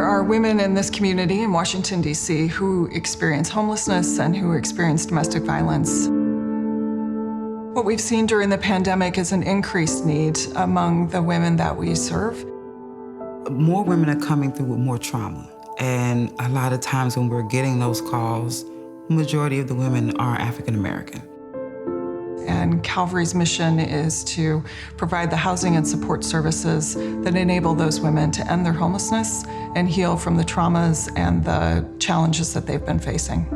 are women in this community in Washington, D.C. who experience homelessness and who experience domestic violence. What we've seen during the pandemic is an increased need among the women that we serve. More women are coming through with more trauma. And a lot of times when we're getting those calls, the majority of the women are African American. And Calvary's mission is to provide the housing and support services that enable those women to end their homelessness and heal from the traumas and the challenges that they've been facing.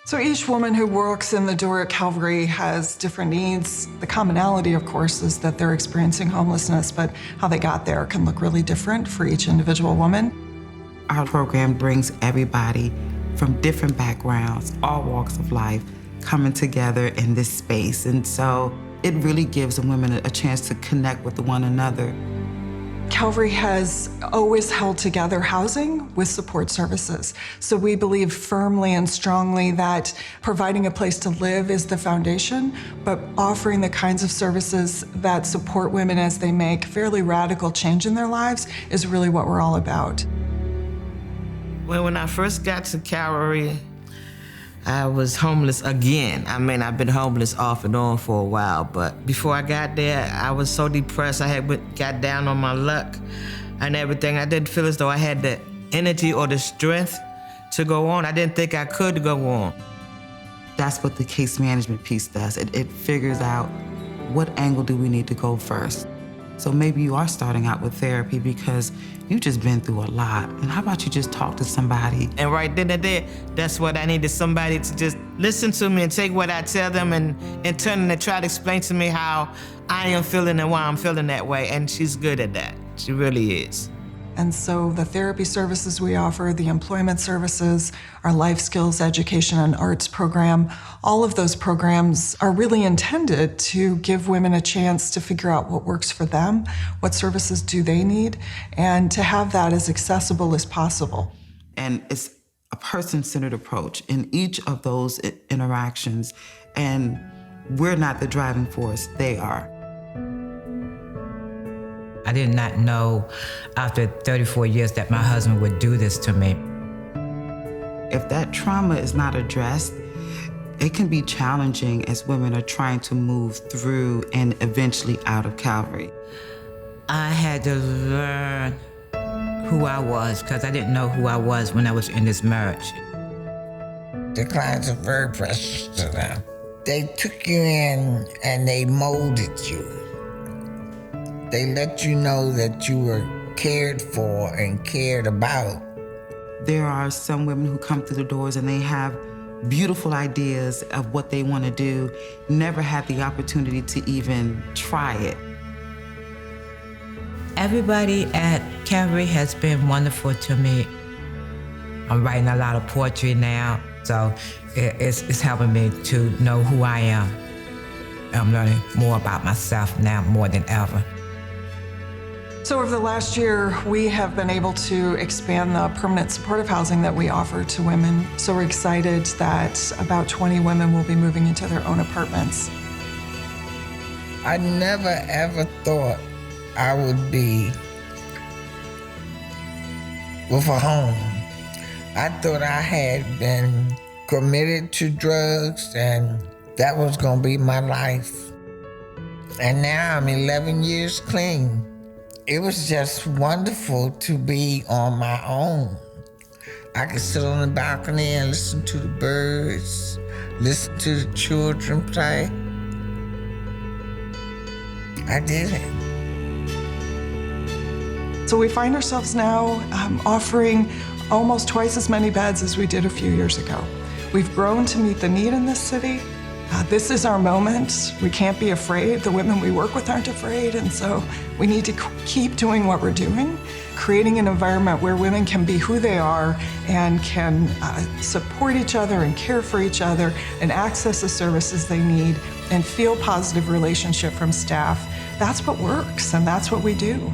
So each woman who walks in the door at Calvary has different needs. The commonality, of course, is that they're experiencing homelessness, but how they got there can look really different for each individual woman. Our program brings everybody from different backgrounds, all walks of life, coming together in this space. And so it really gives the women a chance to connect with one another. Calvary has always held together housing with support services. So we believe firmly and strongly that providing a place to live is the foundation, but offering the kinds of services that support women as they make fairly radical change in their lives is really what we're all about. Well, when I first got to Calvary, I was homeless again. I mean, I've been homeless off and on for a while, but before I got there, I was so depressed. I had got down on my luck and everything. I didn't feel as though I had the energy or the strength to go on. I didn't think I could go on. That's what the case management piece does. It figures out what angle do we need to go first. So maybe you are starting out with therapy because you've just been through a lot. And how about you just talk to somebody? And right then and there, that's what I needed, somebody to just listen to me and take what I tell them and turn and try to explain to me how I am feeling and why I'm feeling that way. And she's good at that. She really is. And so the therapy services we offer, the employment services, our life skills, education, and arts program, all of those programs are really intended to give women a chance to figure out what works for them, what services do they need, and to have that as accessible as possible. And it's a person-centered approach in each of those interactions, and we're not the driving force, they are. I did not know after 34 years that my husband would do this to me. If that trauma is not addressed, it can be challenging as women are trying to move through and eventually out of Calvary. I had to learn who I was because I didn't know who I was when I was in this marriage. The clients are very precious to them. They took you in and they molded you. They let you know that you were cared for and cared about. There are some women who come through the doors and they have beautiful ideas of what they want to do, never had the opportunity to even try it. Everybody at Calvary has been wonderful to me. I'm writing a lot of poetry now, so it's helping me to know who I am. I'm learning more about myself now more than ever. So over the last year, we have been able to expand the permanent supportive housing that we offer to women. So we're excited that about 20 women will be moving into their own apartments. I never ever thought I would be with a home. I thought I had been committed to drugs and that was gonna be my life. And now I'm 11 years clean. It was just wonderful to be on my own. I could sit on the balcony and listen to the birds, listen to the children play. I did it. So we find ourselves now offering almost twice as many beds as we did a few years ago. We've grown to meet the need in this city. This is our moment. We can't be afraid. The women we work with aren't afraid, and so we need to keep doing what we're doing, creating an environment where women can be who they are and can support each other and care for each other and access the services they need and feel positive relationship from staff. That's what works, and that's what we do.